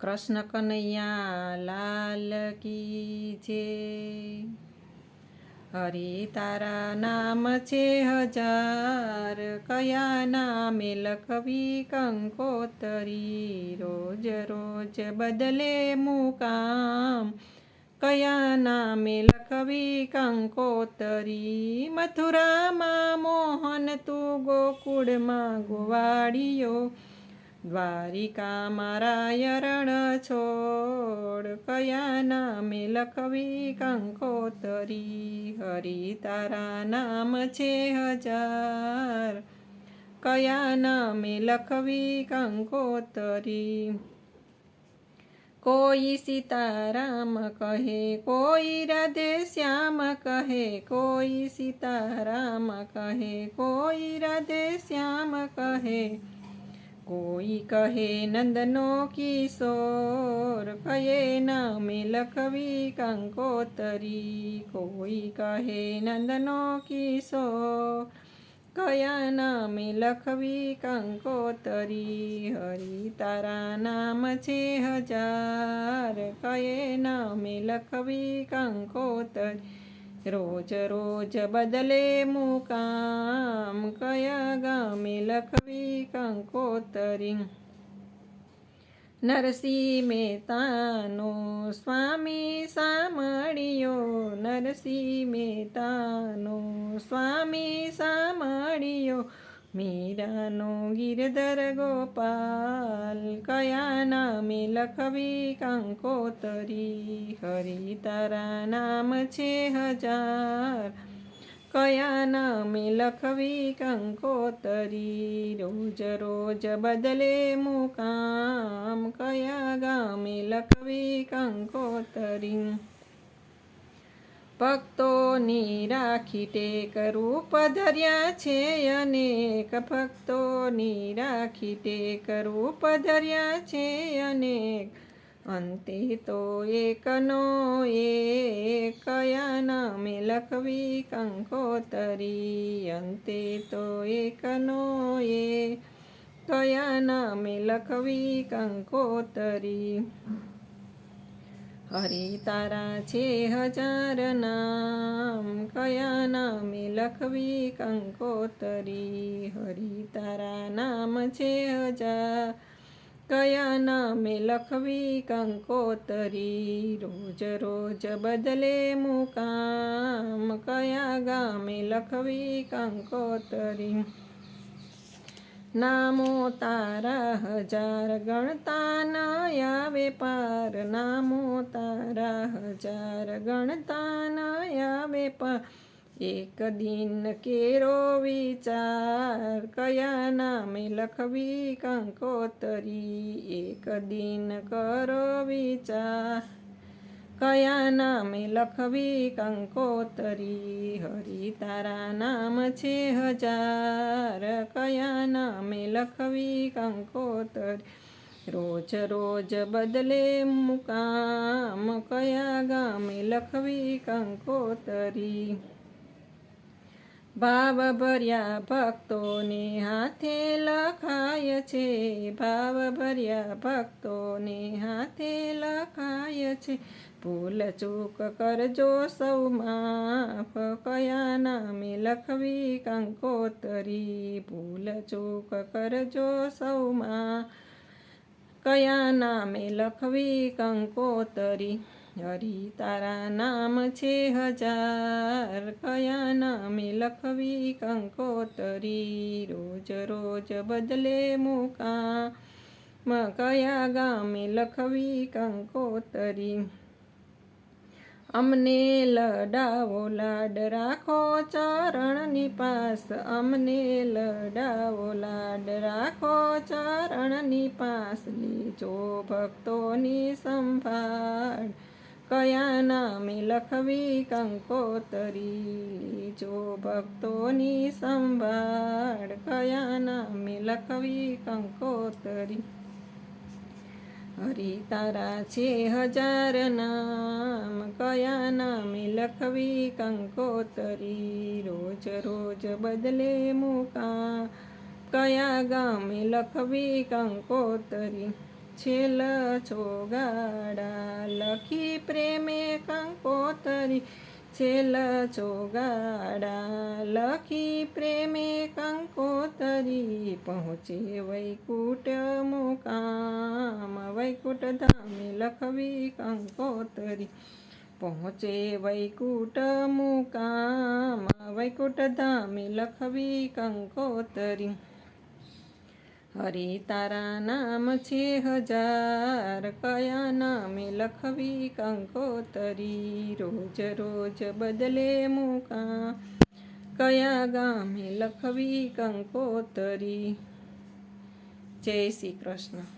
કૃષ્ણ કનૈયા લાલ કી જય। હરે તારા નામ છે હજાર, કયા નામે લખવી કંકોતરી। રોજ રોજ બદલે મુકામ, કયા નામે લખવી કંકોતરી। મથુરામાં મોહન તું, ગોકુળમાં ગોવાળિયો, દ્વારિકામાં રાયરણ છોડ, કયા નામે લખવી કંકોતરી। હરિ તારા નામ છે હજાર, કયા નામે લખવી કંકોતરી। કોઈ સીતારામ કહે, કોઈ રાધે શ્યામ કહે, કોઈ સીતારામ કહે, કોઈ રાધે શ્યામ કહે, કોઈ કહે નંદનો કિશોર, કયે નામે લખવી કંકોતરી। કોઈ કહે નંદનો કિશોર, કયા નામે લખવી કંકોતરી। હરિ તારા નામ છે હજાર, કયે નામે લખવી કંકોતરી। રોજ રોજ બદલે મુકામ, કયા ગામે લખવી કંકોતરી। નરસિંહ મહેતાનો સ્વામી સાંભળ્યો, નરસિંહ મહેતાનો સ્વામી સાંભળ્યો, મીરાનો ગિરધર ગોપાલ, કયા નામે લખવી કંકોતરી। હરિ તારા નામ છે હજાર, કયા નામે લખવી કંકોતરી। રોજ રોજ બદલે મુકામ, કયા ગામે લખવી કંકોતરી। ભક્તોની રાખી ટેક રૂપ ધર્યા છે અનેક, ભક્તોની રાખી ટેક રૂપ ધર્યા છે અનેક, અંતે તો એકનો એક, કયા નામે લખવી કંકોતરી। અંતે તો એકનો એક, કયા નામે લખવી કંકોતરી। હરિ તારા છે હજાર નામ, કયા નામે લખવી કંકોતરી। હરિ તારા નામ છે હજાર, કયા નામે લખવી કંકોતરી। રોજ રોજ બદલે મુકામ, કયા ગામે લખવી કંકોતરી। નામો તારા હજાર ગણતા ન આવે પાર, નામો તારા હજાર ગણતા ન આવે પાર, એક દિન કેરો વિચાર, કયા નામે લખવી કંકોતરી। એક દિન કરો વિચાર, કયા નામે લખવી કંકોતરી। હરિ તારા નામ છે હજાર, કયા નામે લખવી કંકોતરી। રોજ રોજ બદલે મુકામ, કયા ગામે લખવી કંકોતરી। ભાવ ભર્યા ભક્તોને હાથે લખાય છે, ભાવ ભર્યા ભક્તોને હાથે લખાય છે, ભૂલ ચૂક કરજો સૌ માફ, કયા નામે લખવી કંકોતરી। ભૂલ ચૂક કરજો સૌ માફ, કયા નામે લખવી કંકોતરી। હરિ તારા નામ છે હજાર, કયા નામે લખવી કંકોતરી। રોજ રોજ બદલે મુકામ, કયા ગામે લખવી કંકોતરી। અમને લડાવો લાડ રાખો ચરણની પાસ, અમને લડાવો લાડ રાખો ચરણની પાસ, લેજો ભક્તોની સંભાળ, કયા નામે લખવી કંકોતરી। લેજો ભક્તોની સંભાળ, કયા નામે લખવી કંકોતરી। હરિ તારા છે હજાર નામ, કયા નામે લખવી કંકોતરી। રોજ રોજ બદલે મુકામ, કયા ગામે લખવી કંકોતરી। છેલ ચોગાડા લખી પ્રેમે કંકોતરી છેલ ચોગાડા લખી પ્રેમે કંકોતરી પહોંચે વૈકુંઠ મુકામ વૈકુંઠ ધામે લખવી કંકોતરી પહોંચે વૈકુંઠ મુકામ વૈકુંઠ ધામે લખવી કંકોતરી હરિ તારા નામ છે હજાર કયા નામે લખવી કંકોતરી રોજ રોજ બદલે મુકામ કયા ગામે લખવી કંકોતરી. જય શ્રી કૃષ્ણ.